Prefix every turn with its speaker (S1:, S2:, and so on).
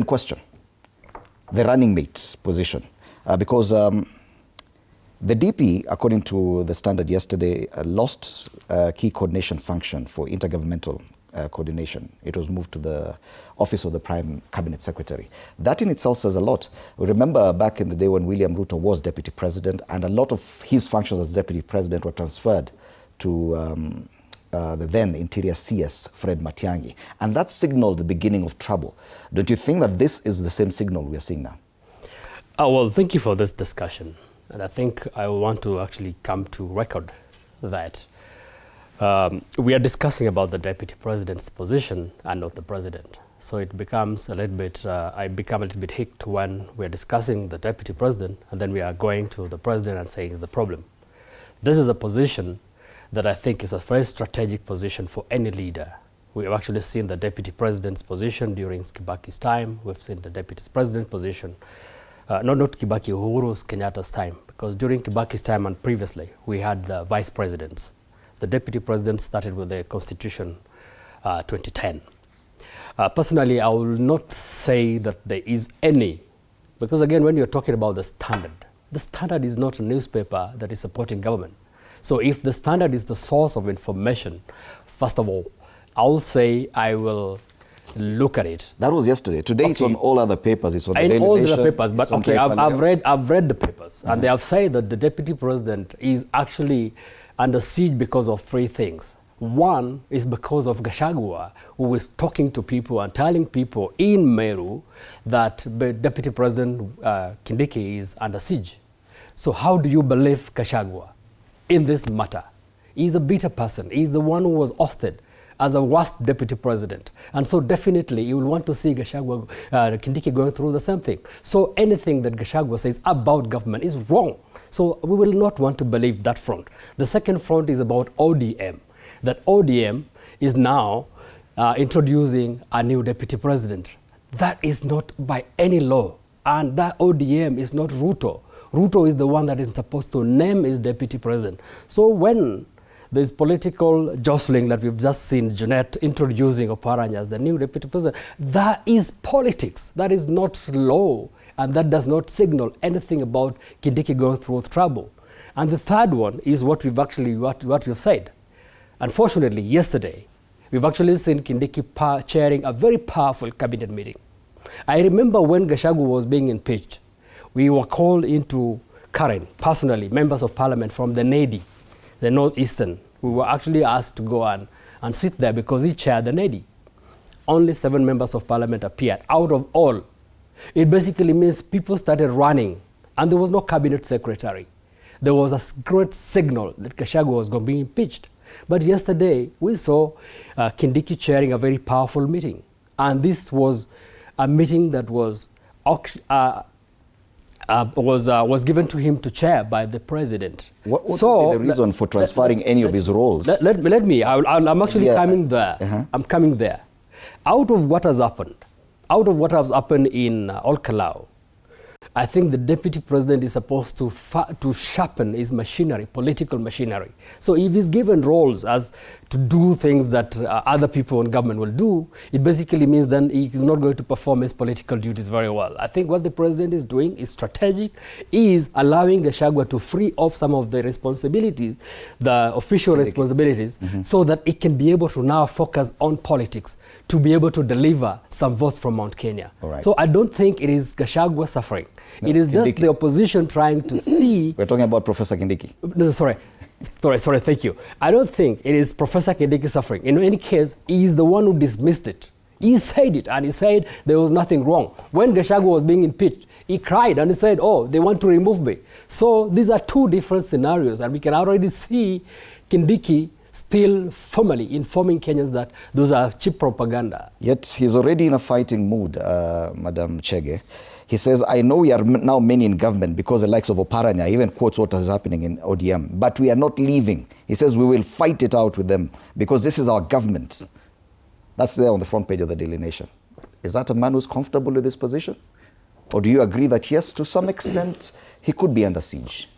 S1: question, the running mate's position, because the DP, according to the Standard yesterday, lost key coordination function for intergovernmental coordination. It was moved to the office of the Prime Cabinet Secretary. That in itself says a lot. Remember back in the day when William Ruto was Deputy President, and a lot of his functions as Deputy President were transferred to the then Interior CS, Fred Matiang'i. And that signaled the beginning of trouble. Don't you think that this is the same signal we are seeing now?
S2: Well, thank you for this discussion. And I think I want to actually come to record that we are discussing about the Deputy President's position and not the President. So it becomes a little bit, I become a little bit hicked when we are discussing the Deputy President and then we are going to the President and saying is the problem. This is a position that I think is a very strategic position for any leader. We have actually seen the Deputy President's position during Kibaki's time. We've seen the Deputy President's position, not Kibaki, Uhuru's, Kenyatta's time, because during Kibaki's time and previously, we had the Vice Presidents. The Deputy President started with the Constitution 2010. Personally, I will not say that there is any, because again, when you're talking about the Standard is not a newspaper that is supporting government. So if the Standard is the source of information, first of all, I'll say I will look at it. That was yesterday. Today it's on all other papers. It's on the Daily Nation. In all the papers, but okay, I've read the papers, and they have said that the Deputy President is actually under siege because of three things. One is because of Gachagua, who is talking to people and telling people in Meru that the Deputy President Kindiki is under siege. So how do you believe Gachagua in this matter? He's a bitter person. He's the one who was ousted as a worst Deputy President. And so definitely you will want to see Gachagua, Kindiki going through the same thing. So anything that Gachagua says about government is wrong. So we will not want to believe that front. The second front is about ODM. That ODM is now introducing a new Deputy President. That is not by any law. And that ODM is not Ruto. Ruto is the one that is supposed to name his Deputy President. So when there's political jostling that we've just seen Junet introducing Oparanya as the new Deputy President, that is politics. That is not law. And that does not signal anything about Kindiki going through trouble. And the third one is what we've actually, what we've said. Unfortunately, yesterday, we've actually seen Kindiki chairing a very powerful cabinet meeting. I remember when Gachagua was being impeached, we were called into Karen, personally, members of parliament from the NEDI, the Northeastern. We were actually asked to go and sit there because he chaired the NEDI. Only 7 members of parliament appeared out of all. It basically means people started running and there was no cabinet secretary. There was a great signal that Gachagua was going to be impeached. But yesterday we saw Kindiki chairing a very powerful meeting. And this was a meeting that was given to him to chair by the president. What would be the reason for transferring any of his roles? Let me, I'm actually coming there. I'm coming there. Out of what has happened in Olkalau, I think the Deputy President is supposed to sharpen his machinery, political machinery. So if he's given roles as to do things that other people in government will do, it basically means then he's not going to perform his political duties very well. I think what the President is doing is strategic, is allowing Gachagua to free off some of the responsibilities, the official responsibilities, so that it can be able to now focus on politics, to be able to deliver some votes from Mount Kenya. Right. So I don't think it is Gachagua suffering. No, it is Kindiki. Just the opposition trying to see... We're talking about Professor Kindiki. No, sorry, thank you. I don't think it is Professor Kindiki suffering. In any case, he is the one who dismissed it. He said it, and he said there was nothing wrong. When Gachagua was being impeached, he cried and he said, oh, they want to remove me. So these are two different scenarios, and we can already see Kindiki still formally informing Kenyans that those are cheap propaganda. Yet he's already in a fighting mood, Madam Chege. He says, I know we are now many in government because the likes of Oparanya even quotes what is happening in ODM, but we are not leaving. He says we will fight it out with them because this is our government. That's there on the front page of the Daily Nation. Is that a man who's comfortable with this position? Or do you agree that yes, to some extent, he could be under siege?